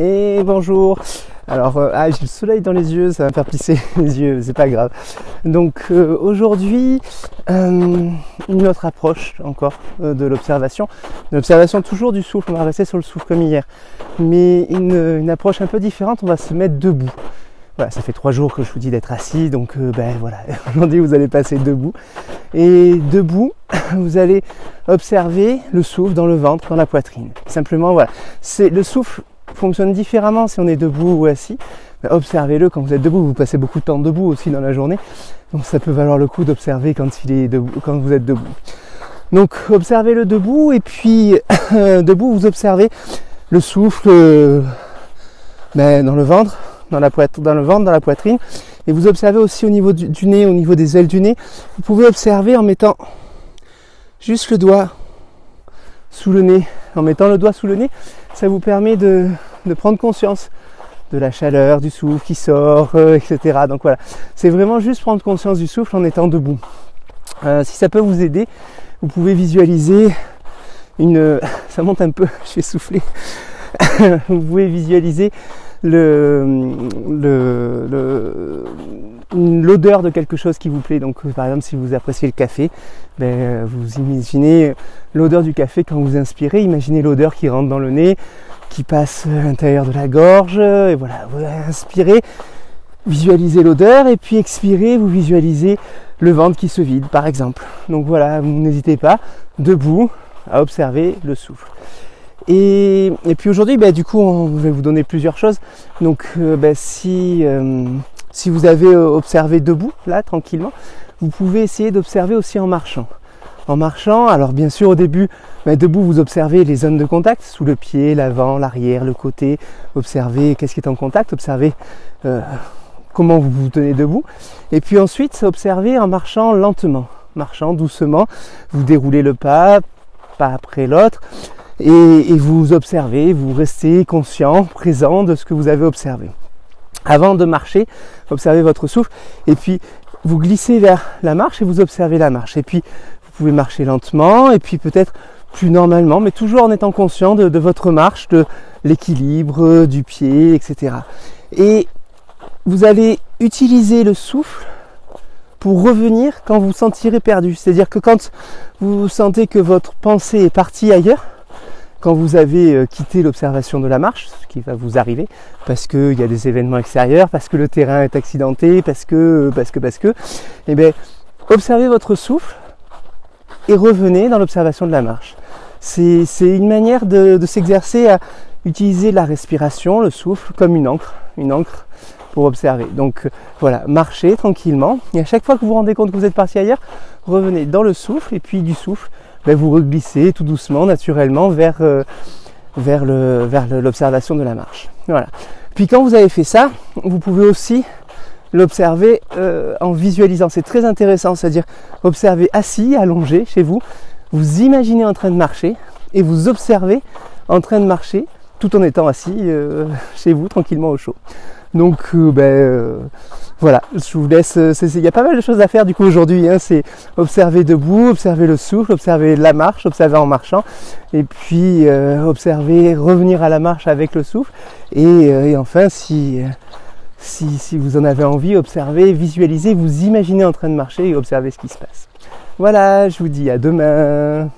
Et bonjour. Alors, j'ai le soleil dans les yeux, ça va me faire plisser les yeux, c'est pas grave. Donc aujourd'hui, une autre approche encore de l'observation. L'observation toujours du souffle, on va rester sur le souffle comme hier. Mais une approche un peu différente, on va se mettre debout. Voilà, ça fait 3 jours que je vous dis d'être assis, donc voilà, aujourd'hui vous allez passer debout. Et debout, vous allez observer le souffle dans le ventre, dans la poitrine. Simplement, voilà, le souffle fonctionne différemment si on est debout ou assis. Observez-le quand vous êtes debout, vous passez beaucoup de temps debout aussi dans la journée, donc ça peut valoir le coup d'observer quand vous êtes debout. Donc observez-le debout, et puis debout vous observez le souffle dans le ventre, dans le ventre, dans la poitrine, et vous observez aussi au niveau du nez, au niveau des ailes du nez. Vous pouvez observer en mettant juste le doigt sous le nez. En mettant le doigt sous le nez, ça vous permet de prendre conscience de la chaleur, du souffle qui sort, etc. Donc voilà, c'est vraiment juste prendre conscience du souffle en étant debout. Si ça peut vous aider, vous pouvez visualiser ça monte un peu, je suis essoufflé. Vous pouvez visualiser l'odeur de quelque chose qui vous plaît. Donc par exemple, si vous appréciez le café, vous imaginez l'odeur du café quand vous inspirez, imaginez l'odeur qui rentre dans le nez, qui passe à l'intérieur de la gorge, et voilà, vous inspirez, visualisez l'odeur, et puis expirez, vous visualisez le ventre qui se vide par exemple. Donc voilà, vous n'hésitez pas, debout, à observer le souffle. Et puis aujourd'hui, du coup, on va vous donner plusieurs choses. Donc si vous avez observé debout, là, tranquillement, vous pouvez essayer d'observer aussi en marchant. En marchant, alors bien sûr au début, debout, vous observez les zones de contact, sous le pied, l'avant, l'arrière, le côté. Observez qu'est-ce qui est en contact, observez comment vous vous tenez debout. Et puis ensuite, observez en marchant lentement, marchant doucement. Vous déroulez le pas après l'autre. Et vous observez, vous restez conscient, présent de ce que vous avez observé. Avant de marcher, observez votre souffle, et puis vous glissez vers la marche et vous observez la marche. Et puis vous pouvez marcher lentement, et puis peut-être plus normalement, mais toujours en étant conscient de votre marche, de l'équilibre du pied, etc. Et vous allez utiliser le souffle pour revenir quand vous vous sentirez perdu. C'est-à-dire que quand vous sentez que votre pensée est partie ailleurs, quand vous avez quitté l'observation de la marche, ce qui va vous arriver, parce qu'il y a des événements extérieurs, parce que le terrain est accidenté, parce que, observez votre souffle et revenez dans l'observation de la marche. C'est une manière de s'exercer à utiliser la respiration, le souffle, comme une encre pour observer. Donc voilà, marchez tranquillement, et à chaque fois que vous vous rendez compte que vous êtes parti ailleurs, revenez dans le souffle, et puis du souffle, vous reglissez tout doucement, naturellement, vers l'observation de la marche. Voilà. Puis quand vous avez fait ça, vous pouvez aussi l'observer en visualisant. C'est très intéressant, c'est-à-dire observer assis, allongé chez vous, vous imaginez en train de marcher, et vous observez en train de marcher, tout en étant assis chez vous, tranquillement au chaud. Donc voilà, je vous laisse, il y a pas mal de choses à faire du coup aujourd'hui, c'est observer debout, observer le souffle, observer la marche, observer en marchant, et puis observer, revenir à la marche avec le souffle, et enfin si vous en avez envie, observez, visualisez, vous imaginez en train de marcher et observez ce qui se passe. Voilà, je vous dis à demain.